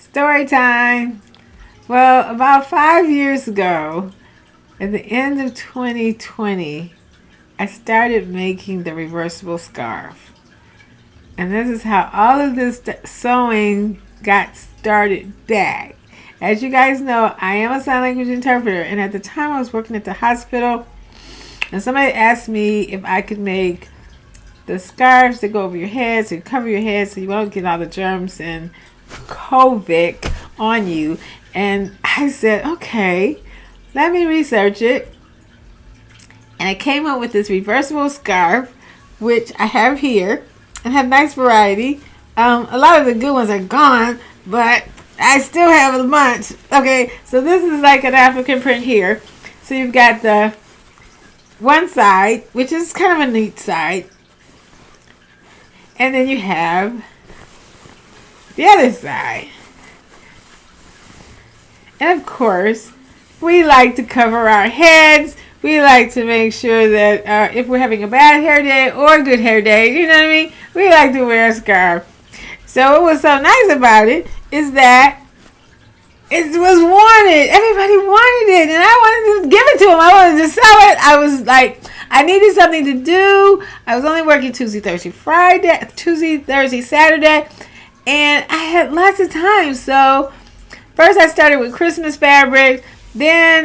Story time. Well, about 5 years ago, at the end of 2020, I started making the reversible scarf. And this is how all of this sewing got started back. As you guys know, I am a sign language interpreter, and at the time I was working at the hospital, and somebody asked me if I could make the scarves that go over your head, so you cover your head so you won't get all the germs and COVID on you. And I said, okay, let me research it. And I came up with this reversible scarf, which I have here, and have nice variety. A lot of the good ones are gone, but I still have a bunch. Okay, so this is like an African print here. So you've got the one side, which is kind of a neat side, and then you have the other side. And of course, we like to cover our heads. We like to make sure that if we're having a bad hair day or a good hair day, you know what I mean? We like to wear a scarf. So what was so nice about it is that it was wanted. Everybody wanted it, and I wanted to give it to them. I wanted to sell it. I was like, I needed something to do. I was only working Tuesday, Thursday, Saturday, and I had lots of time. So first I started with Christmas fabric. Then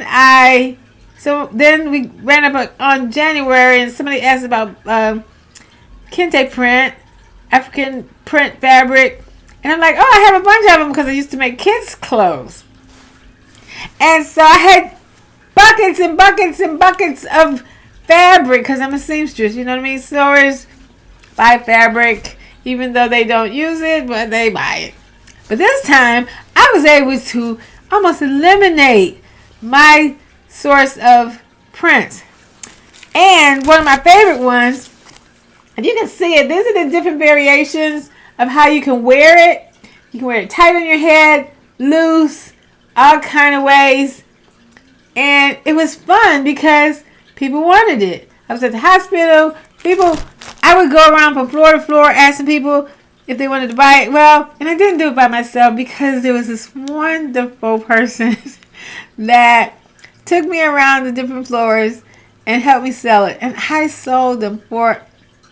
we ran up on January, and somebody asked about kente print, African print fabric. And I'm like, oh, I have a bunch of them because I used to make kids' clothes. And so I had buckets and buckets and buckets of fabric because I'm a seamstress, you know what I mean? Sewers buy fabric even though they don't use it, but they buy it. But this time, I was able to almost eliminate my source of prints. And one of my favorite ones, and you can see it, these are the different variations of how you can wear it. You can wear it tight on your head, loose, all kind of ways. And it was fun because people wanted it. I was at the hospital. I would go around from floor to floor asking people if they wanted to buy it. Well, and I didn't do it by myself because there was this wonderful person that took me around the different floors and helped me sell it. And I sold them for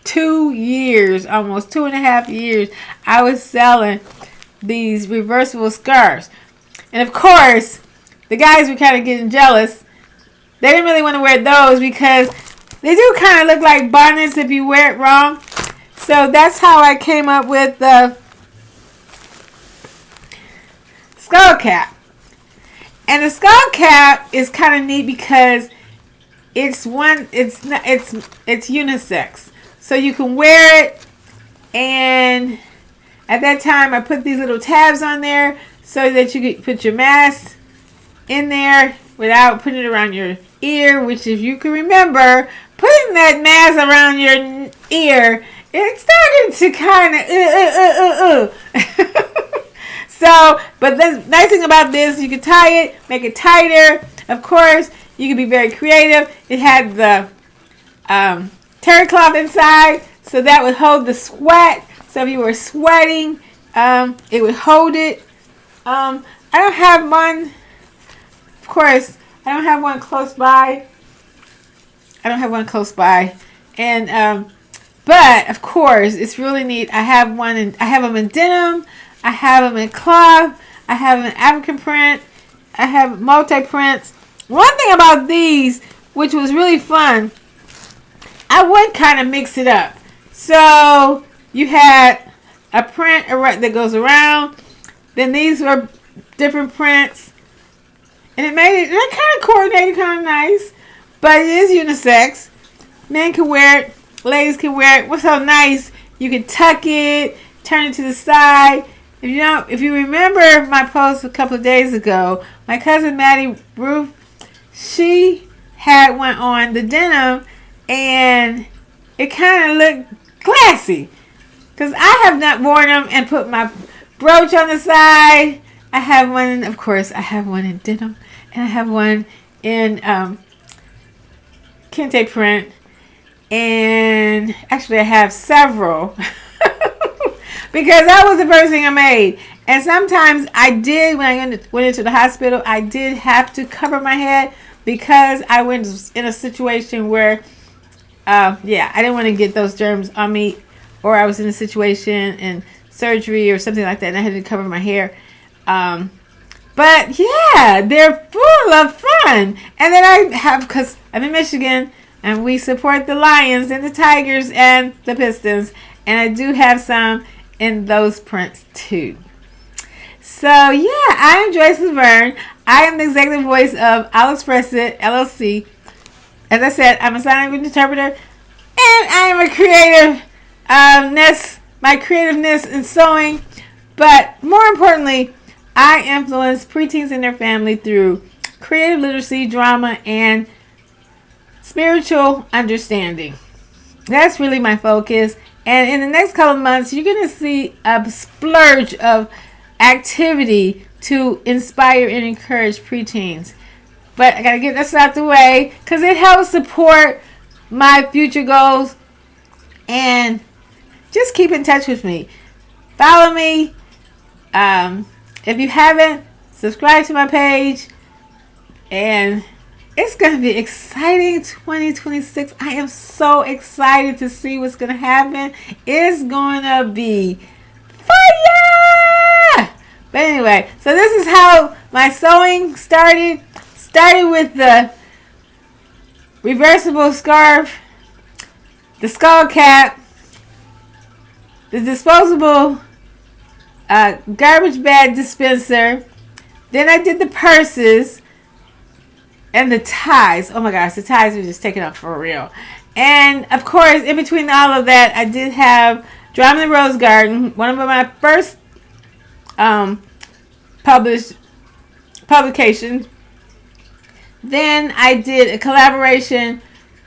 2 years, almost 2.5 years. I was selling these reversible scarves. And of course, the guys were kind of getting jealous. They didn't really want to wear those because they do kind of look like bonnets if you wear it wrong. So that's how I came up with the skull cap. And the skull cap is kind of neat because it's unisex. So you can wear it, and at that time I put these little tabs on there so that you could put your mask in there without putting it around your ear, which if you can remember, putting that mask around your ear, it started to kind of So, but the nice thing about this, you can tie it, make it tighter. Of course, you can be very creative. It had the terry cloth inside, so that would hold the sweat. So if you were sweating, it would hold it. I don't have one. Of course, I don't have one close by. And but of course, it's really neat. I have them in denim. I have them in cloth. I have them in African print. I have multi prints. One thing about these, which was really fun, I would kind of mix it up. So you had a print that goes around. Then these were different prints. And it kind of coordinated, kind of nice. But it is unisex. Men can wear it. Ladies can wear it. What's so nice, you can tuck it, turn it to the side. If you remember my post a couple of days ago, my cousin Maddie Ruth, she had one on the denim, and it kind of looked classy. Because I have not worn them and put my brooch on the side. I have one, of course, I have one in denim, and I have one in kente print, and actually I have several. Because that was the first thing I made. And sometimes I did, when I went into the hospital, I did have to cover my head because I went in a situation where, I didn't want to get those germs on me, or I was in a situation and surgery or something like that, and I had to cover my hair. But yeah, they're full of fun. And then I have, because I'm in Michigan, and we support the Lions and the Tigers and the Pistons, and I do have some in those prints too. So yeah, I am Joyce Laverne. I am the executive voice of OwlXPressIt LLC. As I said, I'm a sign language interpreter, and I am a my creativeness in sewing. But more importantly, I influence preteens and their family through creative literacy, drama, and spiritual understanding. That's really my focus. And in the next couple of months, you're going to see a splurge of activity to inspire and encourage preteens. But I got to get this out the way because it helps support my future goals. And just keep in touch with me. Follow me. If you haven't, subscribe to my page. And it's going to be exciting 2026. I am so excited to see what's going to happen. It's going to be fire! But anyway, so this is how my sewing started. Started with the reversible scarf, the skull cap, the disposable garbage bag dispenser. Then I did the purses and the ties. Oh my gosh, the ties were just taken up for real. And of course, in between all of that, I did have Drama in the Rose Garden, one of my first publications. Then I did a collaboration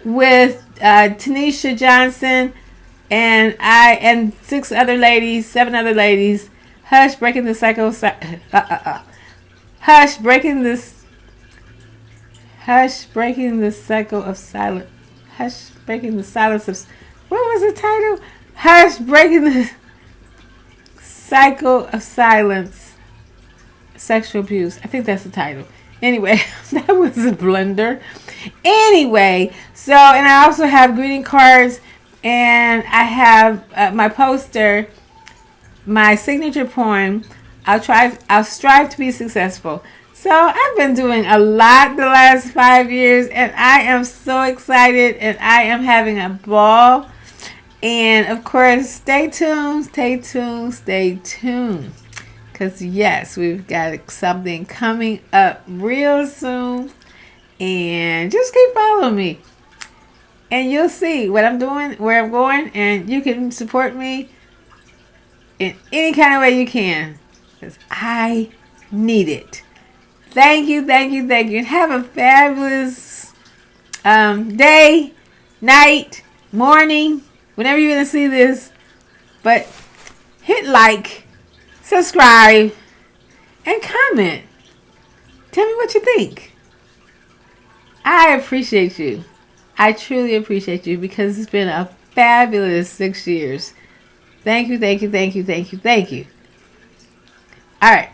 with Tanisha Johnson and 7 other ladies. Hush, breaking the cycle. Hush, breaking the cycle of silence. Hush, breaking the silence of. What was the title? Hush, breaking the cycle of silence. Sexual abuse. I think that's the title. Anyway, that was a blunder. Anyway, so, and I also have greeting cards, and I have my poster, my signature poem. I'll strive to be successful. So I've been doing a lot the last 5 years, and I am so excited, and I am having a ball. And of course, stay tuned. Because yes, we've got something coming up real soon. And just keep following me. And you'll see what I'm doing, where I'm going. And you can support me in any kind of way you can. Because I need it. Thank you. And have a fabulous day, night, morning, whenever you're going to see this. But hit like, subscribe, and comment. Tell me what you think. I appreciate you. I truly appreciate you because it's been a fabulous 6 years. Thank you. All right.